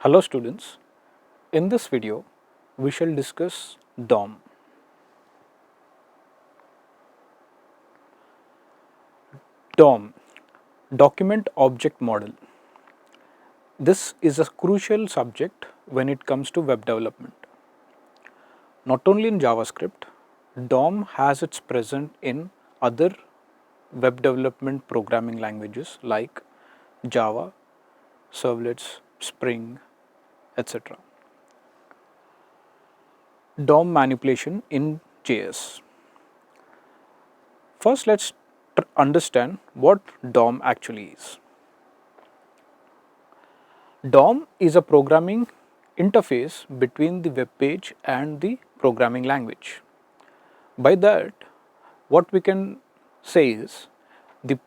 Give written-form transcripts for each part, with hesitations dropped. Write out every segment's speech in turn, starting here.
Hello students, in this video we shall discuss DOM. DOM, Document Object Model. This is a crucial subject when it comes to web development. Not only in JavaScript, DOM has its present in other web development programming languages like Java, Servlets, Spring, etc. DOM manipulation in JS. First, let's understand what DOM actually is. DOM is a programming interface between the web page and the programming language. By that, what we can say is the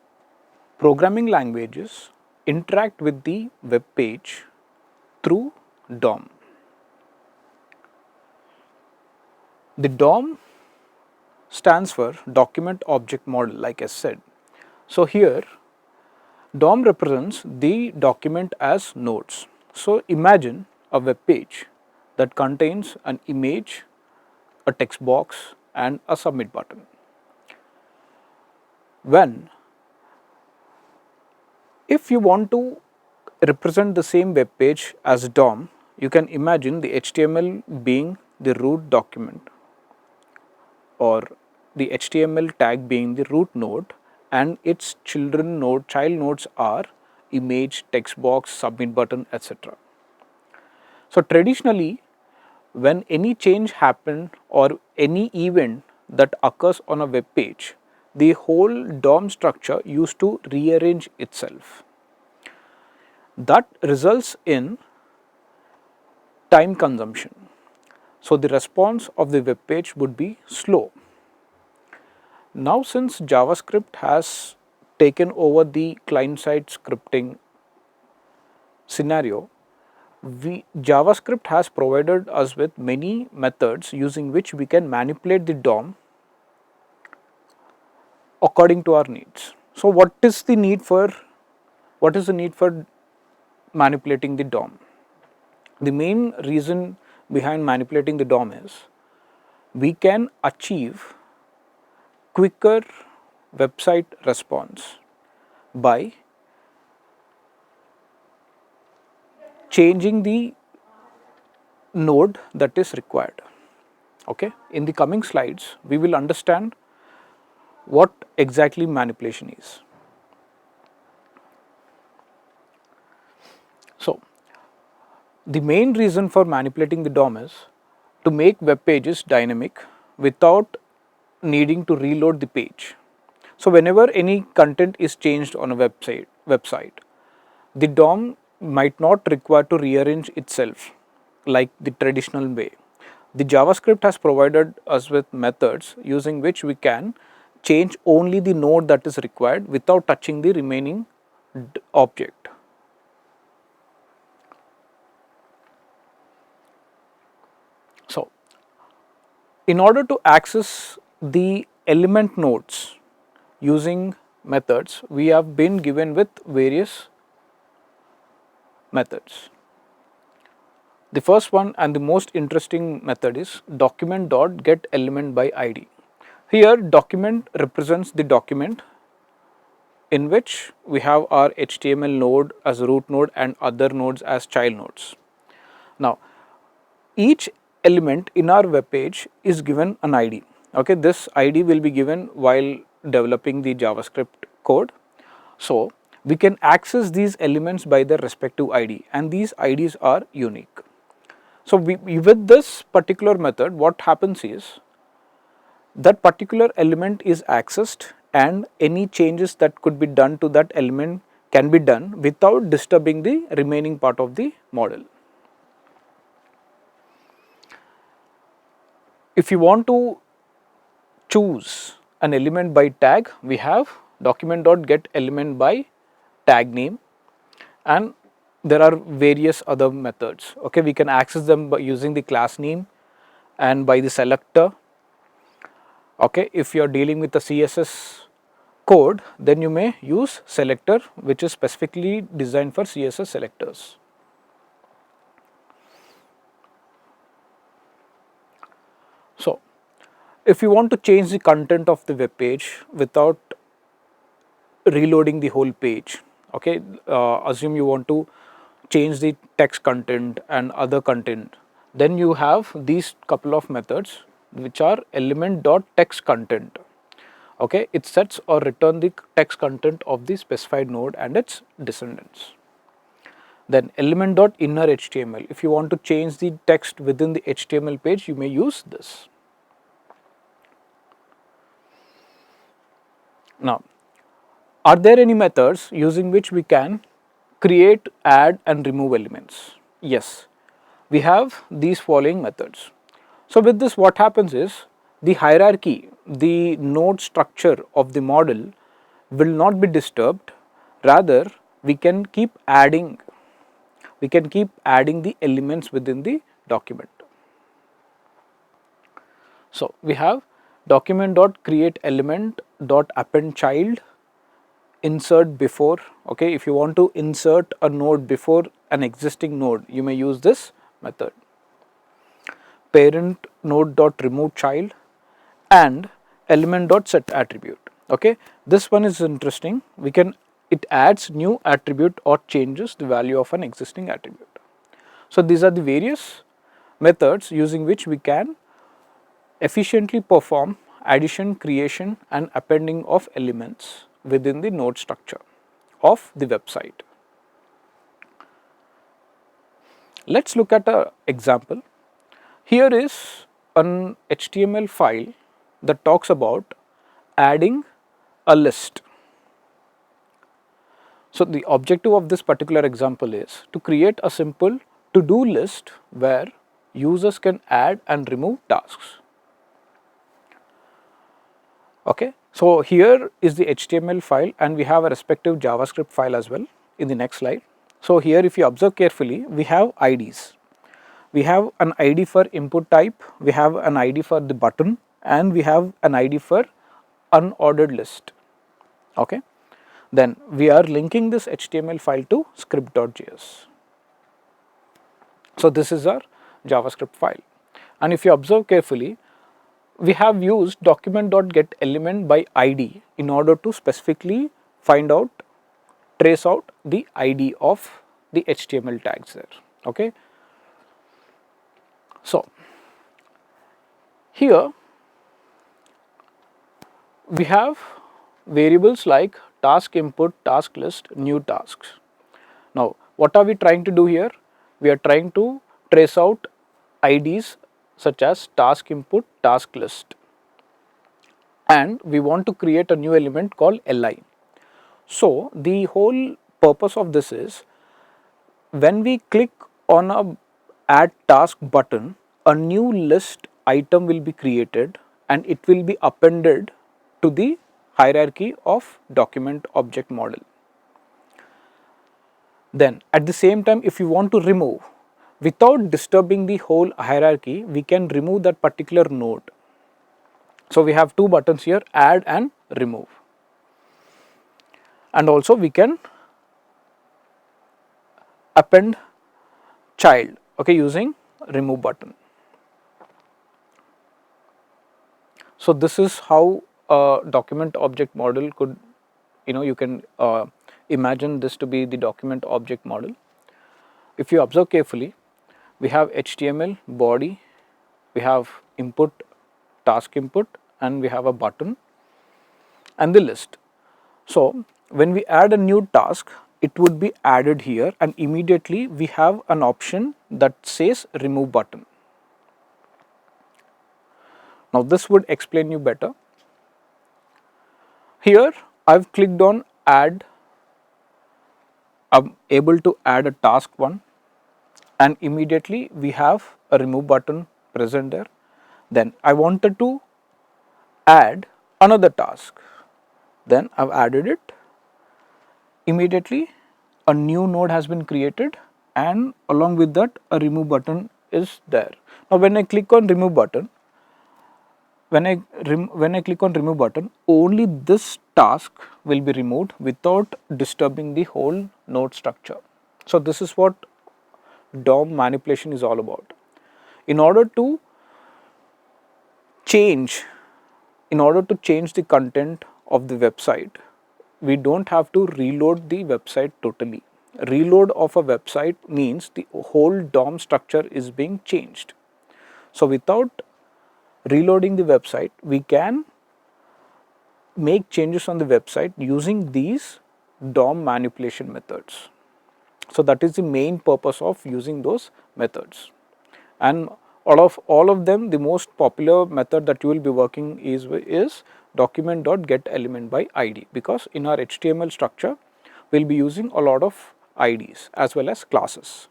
programming languages interact with the web page through DOM. The DOM stands for Document Object Model, like I said. So here DOM represents the document as nodes. So imagine a web page that contains an image, a text box and a submit button. If you want to represent the same web page as DOM, you can imagine the HTML being the root document or the HTML tag being the root node and its child nodes are image, text box, submit button, etc. So traditionally, when any change happens or any event that occurs on a web page, the whole DOM structure used to rearrange itself. That results in time consumption. So the response of the web page would be slow. Now since JavaScript has taken over the client-side scripting scenario, JavaScript has provided us with many methods using which we can manipulate the DOM according to our needs. So what is the need for manipulating the DOM? The main reason behind manipulating the DOM is we can achieve quicker website response by changing the node that is required. Okay, in the coming slides we will understand what exactly manipulation is. So the main reason for manipulating the DOM is to make web pages dynamic without needing to reload the page. So whenever any content is changed on a website, the DOM might not require to rearrange itself like the traditional way. The JavaScript has provided us with methods using which we can change only the node that is required without touching the remaining object. So in order to access the element nodes using methods, we have been given with various methods. The first one and the most interesting method is document.getElementById. Here document represents the document in which we have our HTML node as root node and other nodes as child nodes. Now each element in our web page is given an ID. Okay, this ID will be given while developing the JavaScript code. So we can access these elements by their respective ID and these IDs are unique. So with this particular method, what happens is that particular element is accessed and any changes that could be done to that element can be done without disturbing the remaining part of the model. If you want to choose an element by tag, we have document.getElementByTagName and there are various other methods. Okay, we can access them by using the class name and by the selector. Okay, if you are dealing with the CSS code, then you may use selector, which is specifically designed for CSS selectors. If you want to change the content of the web page without reloading the whole page, okay, assume you want to change the text content and other content, then you have these couple of methods which are element.textContent. Okay, it sets or return the text content of the specified node and its descendants. Then element.innerHTML, if you want to change the text within the HTML page, you may use this. Now, are there any methods using which we can create, add and remove elements? Yes, we have these following methods. So with this, what happens is the hierarchy, the node structure of the model will not be disturbed. Rather, we can keep adding the elements within the document. So we have document.createElement.appendChild, insert before. Okay, if you want to insert a node before an existing node, you may use this method. Parent node.removeChild and element.setAttribute. Okay, this one is interesting. It adds new attribute or changes the value of an existing attribute. So these are the various methods using which we can efficiently perform addition, creation and appending of elements within the node structure of the website. Let's look at an example. Here is an HTML file that talks about adding a list. So the objective of this particular example is to create a simple to-do list where users can add and remove tasks. Okay, so here is the HTML file and we have a respective JavaScript file as well in the next slide. So here, if you observe carefully, we have IDs. We have an ID for input type, we have an ID for the button and we have an ID for unordered list. Okay, then we are linking this HTML file to script.js. So this is our JavaScript file, and if you observe carefully, we have used document.getElement by ID in order to specifically trace out the ID of the HTML tags there. Okay. So here we have variables like task input, task list, new tasks. Now what are we trying to do here? We are trying to trace out IDs such as task input, task list, and we want to create a new element called li. So the whole purpose of this is, when we click on a add task button, a new list item will be created and it will be appended to the hierarchy of document object model. Then at the same time, if you want to remove, without disturbing the whole hierarchy, we can remove that particular node. So we have two buttons here, add and remove, and also we can append child, okay, using remove button. So this is how a document object model could, you can imagine this to be the document object model. If you observe carefully, we have HTML body, we have input, task input, and we have a button and the list. So when we add a new task, it would be added here and immediately we have an option that says remove button. Now this would explain you better. Here I have clicked on add. I am able to add a task 1 and immediately we have a remove button present there. Then I wanted to add another task, then I have added it. Immediately a new node has been created and along with that a remove button is there. Now when I click on remove button, when I click on remove button, only this task will be removed without disturbing the whole node structure. So this is what DOM manipulation is all about. In order to change in order to change the content of the website, we don't have to reload the website totally. Reload of a website means the whole DOM structure is being changed. So without reloading the website, we can make changes on the website using these DOM manipulation methods. So that is the main purpose of using those methods. And all of them, the most popular method that you will be working is document.getElement by ID, because in our HTML structure we will be using a lot of IDs as well as classes.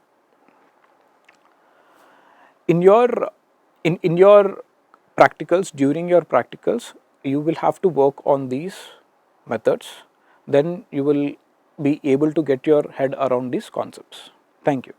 In your in your practicals, during your practicals, you will have to work on these methods. Then you will be able to get your head around these concepts. Thank you.